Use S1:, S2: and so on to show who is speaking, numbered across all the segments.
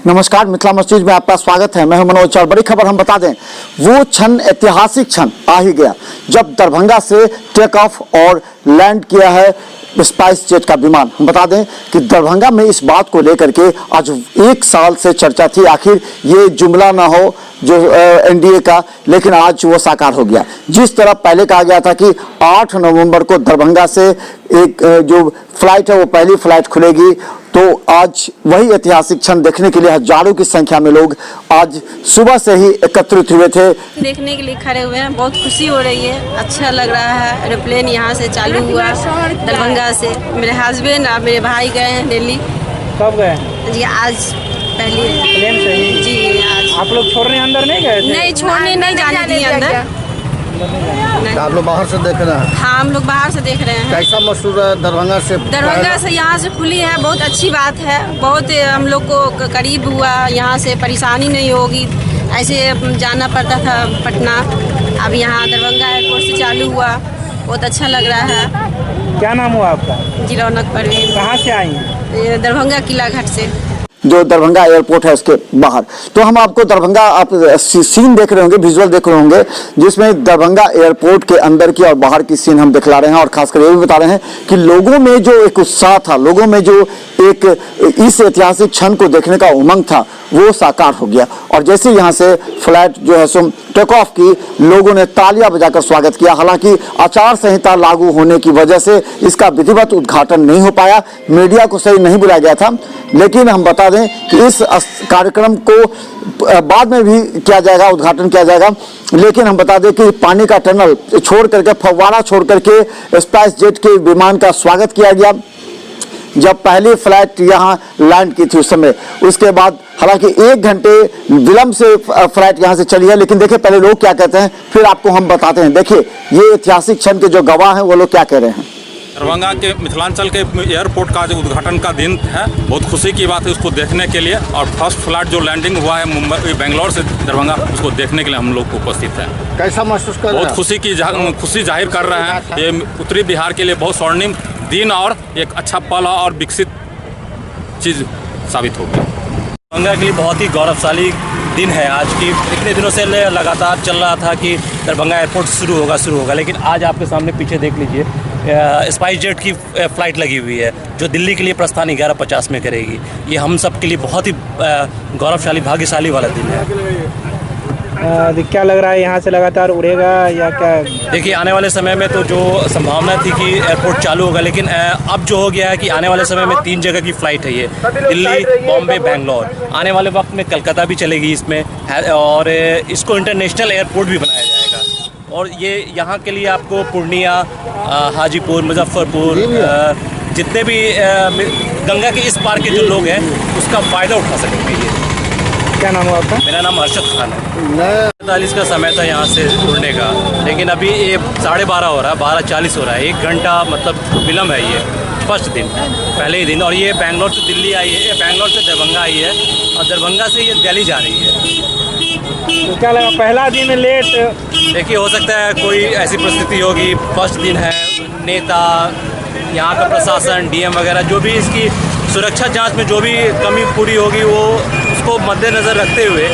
S1: नमस्कार, मिथिला मस्जिद में आपका स्वागत है। मैं हूं मनोज और बड़ी खबर हम बता दें, वो क्षण, ऐतिहासिक क्षण आ ही गया जब दरभंगा से टेक ऑफ और लैंड किया है स्पाइस जेट का विमान। हम बता दें कि दरभंगा में इस बात को लेकर के आज 1 साल से चर्चा थी, आखिर ये जुमला ना हो जो एनडीए का, लेकिन आज वो साकार हो गया। जिस तरह पहले कहा गया था कि 8 नवंबर को दरभंगा से एक जो फ्लाइट है वो पहली फ्लाइट खुलेगी, तो आज वही ऐतिहासिक क्षण देखने के लिए हजारों की संख्या में लोग आज सुबह से ही एकत्रित हुए थे।
S2: देखने के लिए खड़े हुए हैं, बहुत खुशी हो रही है, अच्छा लग रहा है। एरोप्लेन यहाँ से चालू हुआ दरभंगा से। मेरे हस्बैंड और मेरे भाई गए हैं दिल्ली।
S3: कब गए
S2: जी? आज पहली
S3: प्लेन से ही?
S2: जी आज।
S3: आप लोग छोड़ने अंदर नहीं गए थे?
S2: नहीं, छोड़ने नहीं जाने दिए अंदर।
S4: आप लोग बाहर से देख रहे हैं?
S2: हाँ, हम लोग बाहर से देख रहे हैं।
S4: कैसा महसूस है दरभंगा से?
S2: दरभंगा से यहाँ से खुली है, बहुत अच्छी बात है। बहुत हम लोग को करीब हुआ, यहाँ से परेशानी नहीं होगी। ऐसे जाना पड़ता था पटना, अब यहाँ दरभंगा एयरपोर्ट से चालू हुआ, बहुत अच्छा लग रहा है।
S3: क्या नाम हुआ आपका?
S2: जी, रौनक परवीन।
S3: कहाँ से आई हैं?
S2: दरभंगा किला घाट से,
S1: जो दरभंगा एयरपोर्ट है उसके बाहर। तो हम आपको दरभंगा आप सीन देख रहे होंगे, विजुअल देख रहे होंगे, जिसमें दरभंगा एयरपोर्ट के अंदर की और बाहर की सीन हम दिखला रहे हैं। और खासकर ये भी बता रहे हैं कि लोगों में जो एक उत्साह था, लोगों में जो एक इस ऐतिहासिक क्षण को देखने का उमंग था, वो साकार हो गया। और जैसे यहाँ से फ्लाइट जो है सो टेक ऑफ की, लोगों ने तालियां बजाकर स्वागत किया। हालांकि आचार संहिता लागू होने की वजह से इसका विधिवत उद्घाटन नहीं हो पाया, मीडिया को सही नहीं बुलाया गया था। लेकिन हम बता दें कि इस कार्यक्रम को बाद में भी किया जाएगा, उद्घाटन किया जाएगा। लेकिन हम बता दें कि पानी का टनल छोड़ करके, फव्वारा छोड़ करके स्पाइस जेट के विमान का स्वागत किया गया जब पहली फ्लाइट यहाँ लैंड की थी उस समय। उसके बाद हालांकि 1 घंटे विलंब से फ्लाइट यहाँ से चली है, लेकिन देखिए पहले लोग क्या कहते हैं, फिर आपको हम बताते हैं। देखिए ये ऐतिहासिक क्षण के जो गवाह हैं वो लोग क्या कह रहे हैं।
S5: दरभंगा के मिथिलांचल के एयरपोर्ट का जो उद्घाटन का दिन है, बहुत खुशी की बात है उसको देखने के लिए। और फर्स्ट फ्लाइट जो लैंडिंग हुआ है मुंबई बेंगलोर से दरभंगा, उसको देखने के लिए हम लोग उपस्थित हैं।
S4: कैसा महसूस कर रहे हैं?
S5: बहुत खुशी जाहिर कर रहे हैं। ये उत्तरी बिहार के लिए बहुत स्वर्णिम दिन और एक अच्छा पल और विकसित चीज़ साबित होगी।
S6: दरभंगा के लिए बहुत ही गौरवशाली दिन है आज की। इतने दिनों से लगातार चल रहा था कि दरभंगा एयरपोर्ट शुरू होगा, लेकिन आज आपके सामने पीछे देख लीजिए, स्पाइस जेट की फ़्लाइट लगी हुई है जो दिल्ली के लिए प्रस्थान 11:50 में करेगी। ये हम सब के लिए बहुत ही गौरवशाली, भाग्यशाली वाला दिन है।
S3: क्या लग रहा है, यहाँ से लगातार उड़ेगा या क्या?
S6: देखिए आने वाले समय में तो जो संभावना थी कि एयरपोर्ट चालू होगा, लेकिन अब जो हो गया है कि आने वाले समय में 3 जगह की फ़्लाइट है, ये दिल्ली, बॉम्बे, बेंगलोर। आने वाले वक्त में कलकत्ता भी चलेगी इसमें, और इसको इंटरनेशनल एयरपोर्ट भी बनाया जाएगा। और ये यहाँ के लिए आपको पूर्णिया, हाजीपुर, मुजफ्फरपुर, जितने भी गंगा के इस पार के जो लोग हैं उसका फ़ायदा उठा सकेंगे।
S3: क्या नाम है आपका?
S6: मेरा नाम हर्षद खान है। 45 का समय था यहाँ से उड़ने का, लेकिन अभी ये 12:30 हो रहा है, 12:40 हो रहा है। 1 घंटा मतलब विलम्ब है ये फर्स्ट दिन, पहले ही दिन। और ये बेंगलोर से दिल्ली आई है, ये बेंगलोर से दरभंगा आई है, और दरभंगा से ये दिल्ली जा रही है।
S3: तो क्या लगा, पहला दिन लेट?
S6: देखिए हो सकता है कोई ऐसी परिस्थिति होगी, फर्स्ट दिन है, नेता, यहाँ का प्रशासन, डीएम वगैरह, जो भी इसकी सुरक्षा जांच में जो भी कमी पूरी होगी, वो उसको मद्देनज़र रखते हुए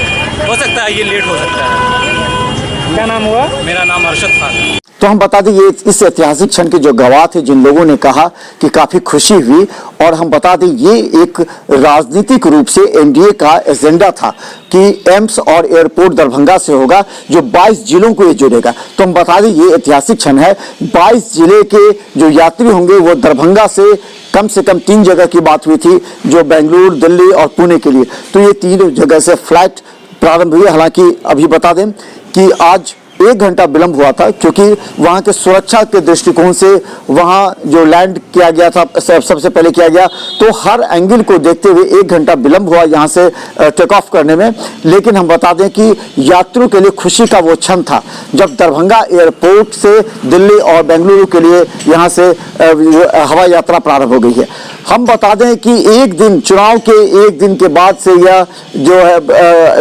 S6: हो सकता है ये लेट हो सकता है।
S3: क्या नाम हुआ?
S6: मेरा नाम हर्षद खान है।
S1: तो हम बता दें ये इस ऐतिहासिक क्षण के जो गवाह थे, जिन लोगों ने कहा कि काफी खुशी हुई। और हम बता दें ये एक राजनीतिक रूप से एनडीए का एजेंडा था कि एम्स और एयरपोर्ट दरभंगा से होगा, जो 22 जिलों को ये जोड़ेगा। तो हम बता दें ये ऐतिहासिक क्षण है। 22 जिले के जो यात्री होंगे वो दरभंगा से कम 3 जगह की बात हुई थी, जो बेंगलुरु, दिल्ली और पुणे के लिए। तो ये 3 जगह से फ्लाइट प्रारंभ हुई। हालांकि अभी बता दें कि आज 1 घंटा विलंब हुआ था, क्योंकि वहां के सुरक्षा के दृष्टिकोण से वहां जो लैंड किया गया था, सबसे पहले किया गया, तो हर एंगल को देखते हुए 1 घंटा विलंब हुआ यहां से टेक ऑफ करने में। लेकिन हम बता दें कि यात्रियों के लिए खुशी का वो क्षण था जब दरभंगा एयरपोर्ट से दिल्ली और बेंगलुरु के लिए यहां से हवाई यात्रा प्रारंभ हो गई है। हम बता दें कि एक दिन, चुनाव के 1 दिन के बाद से यह जो है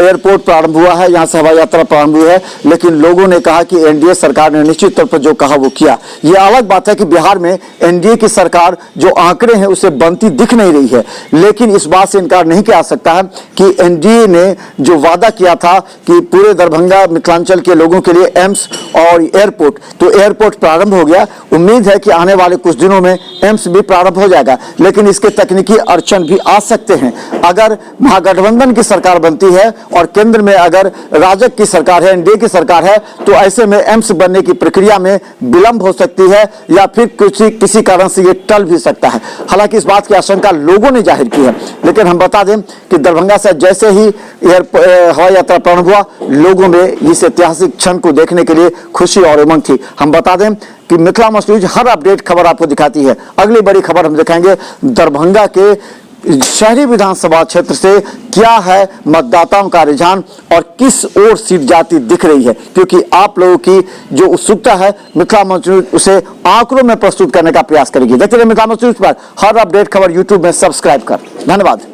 S1: एयरपोर्ट प्रारंभ हुआ है, यहाँ से हवाई यात्रा प्रारंभ हुई है। लेकिन लोगों ने कहा कि एनडीए सरकार ने निश्चित तौर पर जो कहा वो किया। ये अलग बात है कि बिहार में एनडीए की सरकार जो आंकड़े हैं उसे बनती दिख नहीं रही है, लेकिन इस बात से इनकार नहीं किया जा सकता है कि एनडीए ने जो वादा किया था कि पूरे दरभंगा मिथिलांचल के लोगों के लिए एम्स और एयरपोर्ट, तो एयरपोर्ट प्रारंभ हो गया। उम्मीद है कि आने वाले कुछ दिनों में एम्स भी प्रारंभ हो जाएगा, लेकिन इसके तकनीकी अड़चन भी आ सकते हैं। अगर महागठबंधन की सरकार बनती है और केंद्र में अगर राजग की सरकार है, एनडीए की सरकार है, तो ऐसे में एम्स बनने की प्रक्रिया में विलंब हो सकती है या फिर किसी कारण से ये टल भी सकता है। हालांकि इस बात की आशंका लोगों ने जाहिर की है, लेकिन हम बता दें कि दरभंगा से जैसे ही हवाई यात्रा प्रारंभ हुआ, लोगों में इस ऐतिहासिक क्षण को देखने के लिए खुशी और उमंग थी। हम बता दें कि मिथिला मस्ट न्यूज हर अपडेट खबर आपको दिखाती है। अगली बड़ी खबर हम दिखाएंगे दरभंगा के शहरी विधानसभा क्षेत्र से क्या है मतदाताओं का रुझान और किस ओर सीट जाती दिख रही है, क्योंकि आप लोगों की जो उत्सुकता है मिथिला मस्ट न्यूज उसे आंकड़ों में प्रस्तुत करने का प्रयास करेगी। देखते रहिए मिथिला मस्ट न्यूज पर हर अपडेट खबर यूट्यूब में सब्सक्राइब कर। धन्यवाद।